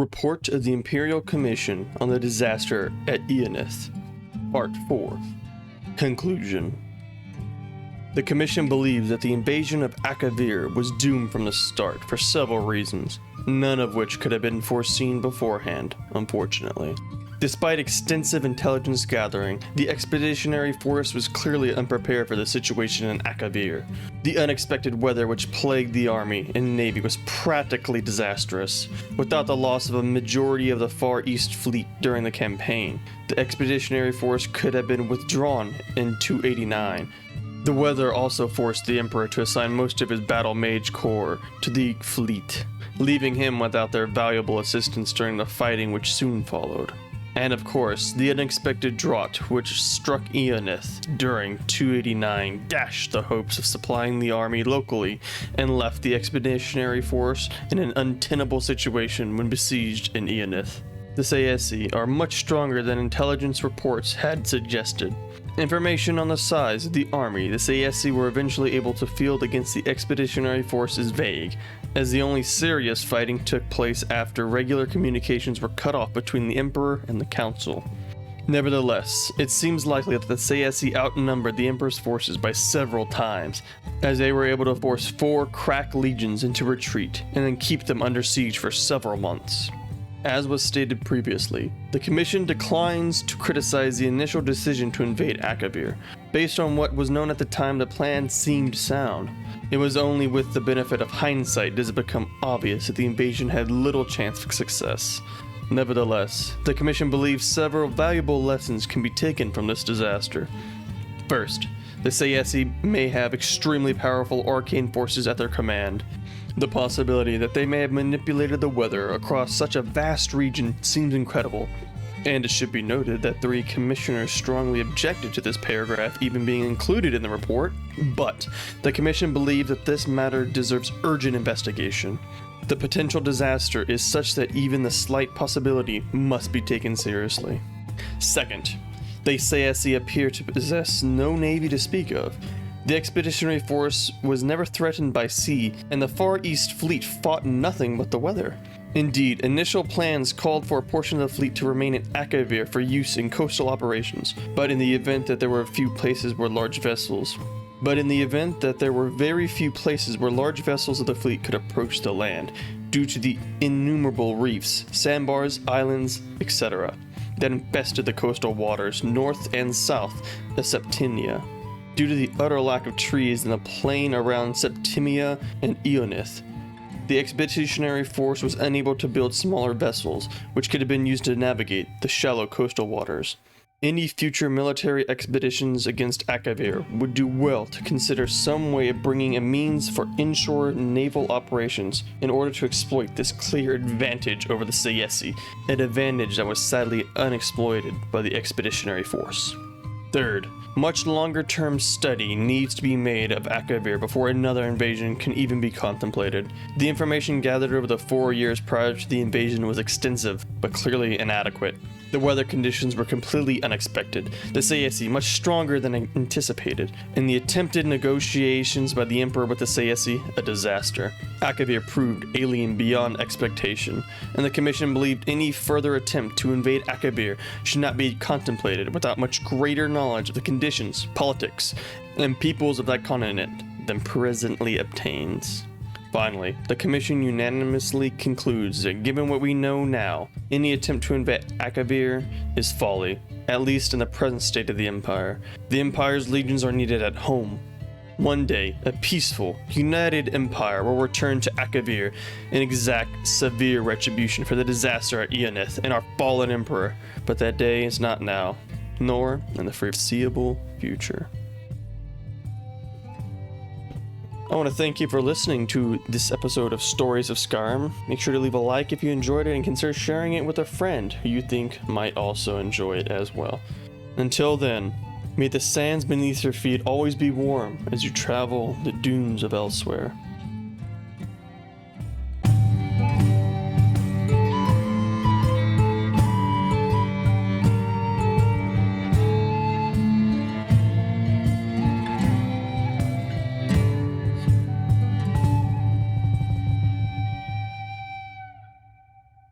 Report of the Imperial Commission on the Disaster at Ionith Part 4. Conclusion. The Commission believes that the invasion of Akavir was doomed from the start for several reasons, none of which could have been foreseen beforehand, unfortunately. Despite extensive intelligence gathering, the expeditionary force was clearly unprepared for the situation in Akavir. The unexpected weather which plagued the army and navy was practically disastrous. Without the loss of a majority of the Far East fleet during the campaign, the expeditionary force could have been withdrawn in 289. The weather also forced the Emperor to assign most of his battle mage corps to the fleet, leaving him without their valuable assistance during the fighting which soon followed. And of course, the unexpected drought which struck Ionith during 289 dashed the hopes of supplying the army locally and left the expeditionary force in an untenable situation when besieged in Ionith. The Sayesi are much stronger than intelligence reports had suggested. Information on the size of the army the Sayesi were eventually able to field against the expeditionary force is vague, as the only serious fighting took place after regular communications were cut off between the Emperor and the Council. Nevertheless, it seems likely that the Sayesi outnumbered the Emperor's forces by several times, as they were able to force 4 crack legions into retreat and then keep them under siege for several months. As was stated previously, the Commission declines to criticize the initial decision to invade Akavir. Based on what was known at the time, the plan seemed sound. It was only with the benefit of hindsight does it become obvious that the invasion had little chance of success. Nevertheless, the Commission believes several valuable lessons can be taken from this disaster. First, the Sayesi may have extremely powerful arcane forces at their command. The possibility that they may have manipulated the weather across such a vast region seems incredible, and it should be noted that 3 commissioners strongly objected to this paragraph even being included in the report, but the Commission believed that this matter deserves urgent investigation. The potential disaster is such that even the slight possibility must be taken seriously. Second, the Sayesi appear to possess no navy to speak of. The expeditionary force was never threatened by sea, and the Far East fleet fought nothing but the weather. Indeed, initial plans called for a portion of the fleet to remain in Akavir for use in coastal operations, but in the event that there were very few places where large vessels of the fleet could approach the land, due to the innumerable reefs, sandbars, islands, etc., that infested the coastal waters north and south of Septimia. Due to the utter lack of trees in the plain around Septimia and Ionith, the expeditionary force was unable to build smaller vessels, which could have been used to navigate the shallow coastal waters. Any future military expeditions against Akavir would do well to consider some way of bringing a means for inshore naval operations in order to exploit this clear advantage over the Sayesi, an advantage that was sadly unexploited by the expeditionary force. Third, much longer-term study needs to be made of Akavir before another invasion can even be contemplated. The information gathered over the 4 years prior to the invasion was extensive, but clearly inadequate. The weather conditions were completely unexpected, the Sayesi much stronger than anticipated, and the attempted negotiations by the Emperor with the Sayesi a disaster. Akavir proved alien beyond expectation, and the Commission believed any further attempt to invade Akavir should not be contemplated without much greater knowledge of the conditions, politics, and peoples of that continent than presently obtains. Finally, the Commission unanimously concludes that given what we know now, any attempt to invade Akavir is folly, at least in the present state of the Empire. The Empire's legions are needed at home. One day, a peaceful, united Empire will return to Akavir and exact severe retribution for the disaster at Ionith and our fallen Emperor, but that day is not now, nor in the foreseeable future. I want to thank you for listening to this episode of Stories of Skyrim. Make sure to leave a like if you enjoyed it and consider sharing it with a friend who you think might also enjoy it as well. Until then, may the sands beneath your feet always be warm as you travel the dunes of elsewhere.